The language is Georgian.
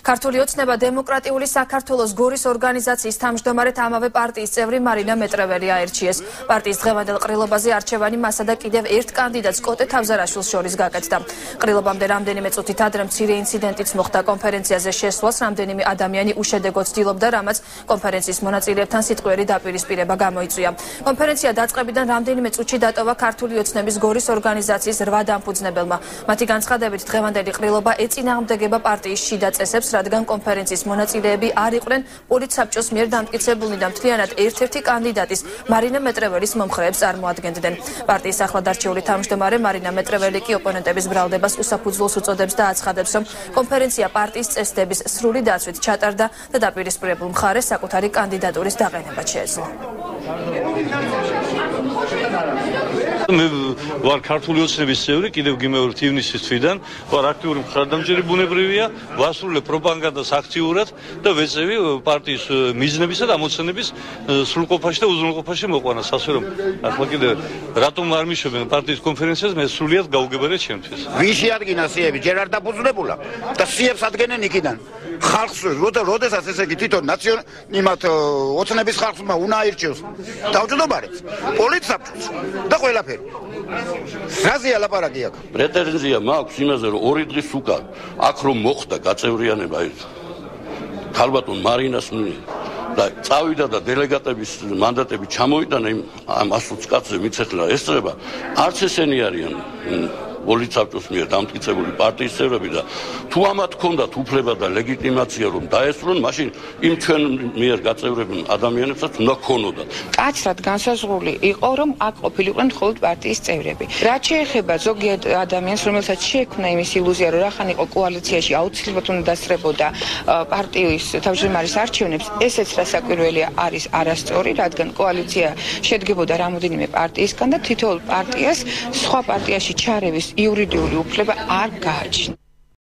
ქართული ოცნება დემოკრატიული საქართველოს გორის ორგანიზაციის თავმჯდომარედ ამავე პარტიის წევრი მარინა მეტრეველი აერჩიეს. პარტიის დღევანდელ ყრილობაზე არჩევანი მასა და კიდევ ერთ კანდიდატს კოტე თავზარაშვილს შორის გაკეთდა. ყრილობამდე რამდენიმე წუთით ადრე მცირე ინციდენტიც მოხდა. კონფერენციაზე შესვლას რამდენიმე ადამიანი უშედეგო ცდილობდა, რამაც კონფერენციის მონაწილეებთან სიტყვიერი დაპირისპირება გამოიწვია. კონფერენცია დაწყებიდან რამდენიმე წუთში დატოვა ქართული ოცნების გორის ორგანიზაციის 8 დამფუძნებელმა. მათი განცხადებით დღევანდელი ყრილობა ეწინააღმდეგება პარტიის შიდა წესებს, რადგან კონფერენციის მონაწილეები არ იყვნენ პოლიცსაბჭოს მიერ დამტკიცებულნი და მთლიანად ერთ-ერთი კანდიდატის მარინა მეტრეველის მომხრეებს წარმოადგენდნენ. პარტიის ახლადარჩეული თავმჯდომარე მარინა მეტრეველი კი ოპონენტების ბრალდებას უსაფუძვლოს უწოდებს და აცხადებს, რომ კონფერენცია პარტიის წესდების სრული დაცვით ჩატარდა და დაპირისპირებულ მხარეს საკუთარი კანდიდატურის დაყენება შეეძლო. მე ვარ ქართული ოცნების წევრი, კიდევ გიმეორებთ ივნისის თვიდან, ვარ აქტიური მხარდამჭერი, ბუნებრივია, ვასრულებ პროპაგანდას აქტიურად და ვეწევი პარტიის მიზნებისა და ამოცანების სრულყოფაში და უზრუნველყოფაში მოყვანას. ასე რომ ახლა კიდევ რატომ არ მიშვებენ პარტიის კონფერენციას, მე სრულიად გაუგებარია ჩემთვის. ვინ შეადგინა სიები, ჯერ არ დაფუძნებულა და სიებს ადგენენ იქიდან. ხალხს როდესაც ესე იგი თვითონ იმათ ოცნების ხალხმა უნდა აირჩიოს თავმჯდომარეს, პოლიცსაბჭოს და ყველაფერი. რაზეა ლაპარაკი აქ? პრეტენზია მაქვს იმაზე, რომ 2 დღის უკან აქ რომ მოხდა გაწევრიანება ქალბატონ მარინას მიერ და წავიდა და დელეგატების მანდატები ჩამოიტანა ამ 100 კაცზე მიცეთლა ესწრება, არც ესენი არიან პოლიცსაბჭოს მიერ დამტკიცებული პარტიის წევრები და თუ ამათ ჰქონდათ უფლება და ლეგიტიმაცია რომ დაესწრონ, მაშინ იმ ჩვენ მიერ გაწევრებულ ადამიანებსაც უნდა ჰქონოდათ. კაცრად განსაზღვრული იყო, რომ აქ ყოფილიყვნენ მხოლოდ პარტიის წევრები. რაც შეეხება ზოგიერთ ადამიანს, რომელსაც შეექმნა იმის ილუზია, რომ რახან იყო კოალიციაში აუცილებლად უნდა დასწრებოდა პარტიის თავმჯდომარის არჩევნებს, ესეც რასაკვირველია არის არასწორი, რადგან კოალიცია შედგებოდა რამოდენიმე პარტიისგან და თითოეულ პარტიას სხვა პარტიაში ჩარევის იურიდიული უფლება არ გააჩნია.